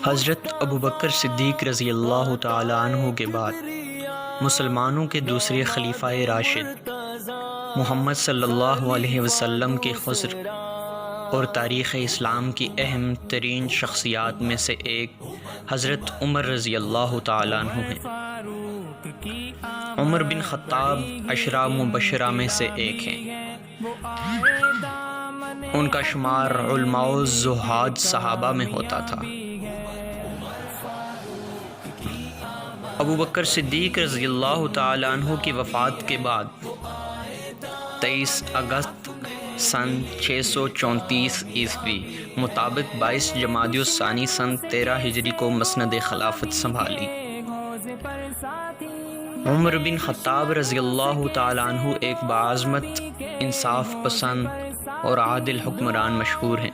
حضرت ابوبکر صدیق رضی اللہ تعالی عنہ کے بعد مسلمانوں کے دوسرے خلیفہ راشد محمد صلی اللہ علیہ وسلم کے خضر اور تاریخ اسلام کی اہم ترین شخصیات میں سے ایک حضرت عمر رضی اللہ تعالی عنہ ہیں۔ عمر بن خطاب عشرہ مبشرہ میں سے ایک ہیں۔ ان کا شمار علماء و زہاد صحابہ میں ہوتا تھا۔ ابوبکر صدیق رضی اللہ تعالی عنہ کی وفات کے بعد 23 اگست سن 634 عیسوی مطابق 22 جمادی الثانی سن 13 ہجری کو مسند خلافت سنبھالی۔ عمر بن خطاب رضی اللہ تعالی عنہ ایک باعظمت، انصاف پسند اور عادل حکمران مشہور ہیں۔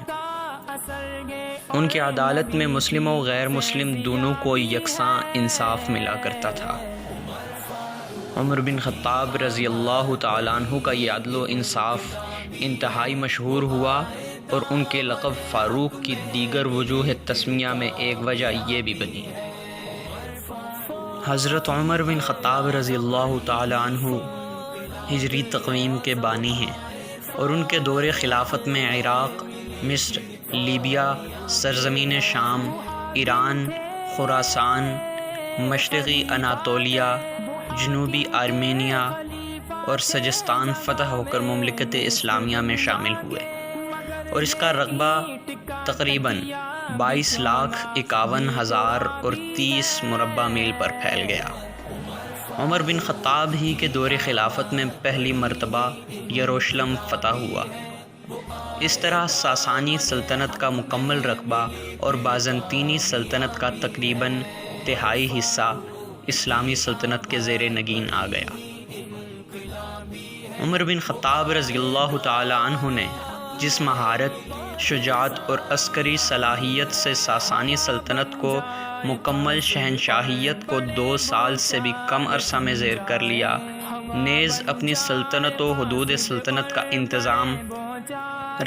ان کی عدالت میں مسلم و غیر مسلم دونوں کو یکساں انصاف ملا کرتا تھا۔ عمر بن خطاب رضی اللہ تعالی عنہ کا یہ عدل و انصاف انتہائی مشہور ہوا، اور ان کے لقب فاروق کی دیگر وجوہ تسمیہ میں ایک وجہ یہ بھی بنی۔ حضرت عمر بن خطاب رضی اللہ تعالی عنہ ہجری تقویم کے بانی ہیں، اور ان کے دور خلافت میں عراق، مصر، لیبیا، سرزمین شام، ایران، خراسان، مشرقی اناطولیہ، جنوبی آرمینیا اور سجستان فتح ہو کر مملکت اسلامیہ میں شامل ہوئے، اور اس کا رقبہ تقریباً 22,51,000 اور 30 مربع میل پر پھیل گیا۔ عمر بن خطاب ہی کے دور خلافت میں پہلی مرتبہ یروشلم فتح ہوا۔ اس طرح ساسانی سلطنت کا مکمل رقبہ اور بازنطینی سلطنت کا تقریباً تہائی حصہ اسلامی سلطنت کے زیر نگین آ گیا۔ عمر بن خطاب رضی اللہ تعالی عنہ نے جس مہارت، شجاعت اور عسکری صلاحیت سے ساسانی سلطنت کو مکمل شہنشاہیت کو 2 سال سے بھی کم عرصہ میں زیر کر لیا، نیز اپنی سلطنت و حدود سلطنت کا انتظام،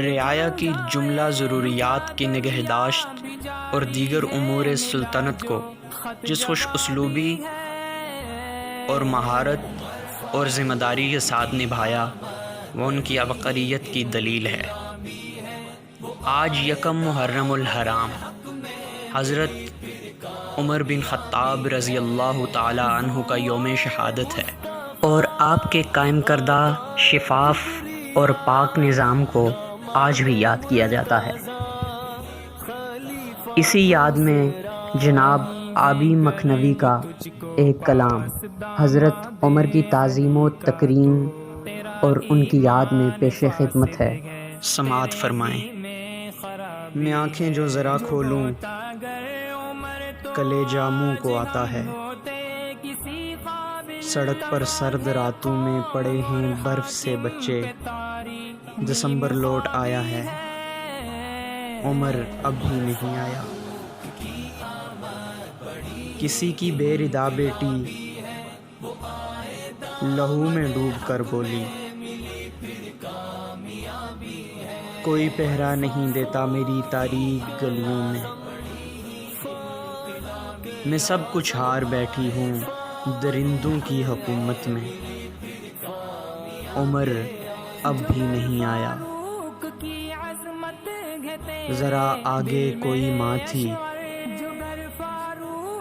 رعایا کی جملہ ضروریات کی نگہداشت اور دیگر امور سلطنت کو جس خوش اسلوبی اور مہارت اور ذمہ داری کے ساتھ نبھایا، وہ ان کی عبقریت کی دلیل ہے۔ آج یکم محرم الحرام حضرت عمر بن خطاب رضی اللہ تعالی عنہ کا یوم شہادت ہے، اور آپ کے قائم کردہ شفاف اور پاک نظام کو آج بھی یاد کیا جاتا ہے۔ اسی یاد میں جناب آبی مکھنوی کا ایک کلام حضرت عمر کی تعظیم و تکریم اور ان کی یاد میں پیش خدمت ہے۔ سماعت فرمائیں۔ میں آنکھیں جو ذرا کھولوں کلیجہ منہ کو آتا ہے، سڑک پر سرد راتوں میں پڑے ہیں برف سے بچے، دسمبر لوٹ آیا ہے، عمر اب بھی نہیں آیا۔ کسی کی بے ردا بیٹی لہو میں ڈوب کر بولی، کوئی پہرا نہیں دیتا میری تاریک گلیوں میں، میں سب کچھ ہار بیٹھی ہوں درندوں کی حکومت میں، عمر اب بھی نہیں آیا۔ ذرا آگے کوئی ماں تھی،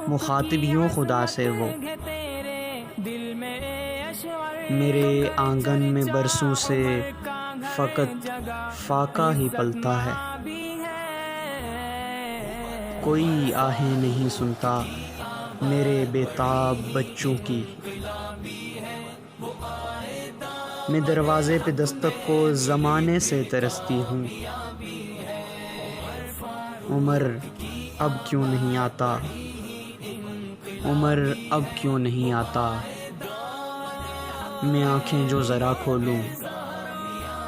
مخاطب یوں خدا سے وہ، میرے آنگن میں برسوں سے فقط فاقہ ہی پلتا ہے، کوئی آہیں نہیں سنتا میرے بےتاب بچوں کی، میں دروازے پہ دستک کو زمانے سے ترستی ہوں، عمر اب کیوں نہیں آتا، عمر اب کیوں نہیں آتا، میں آنکھیں جو ذرا کھولوں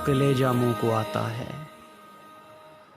کلیجہ منہ کو آتا ہے۔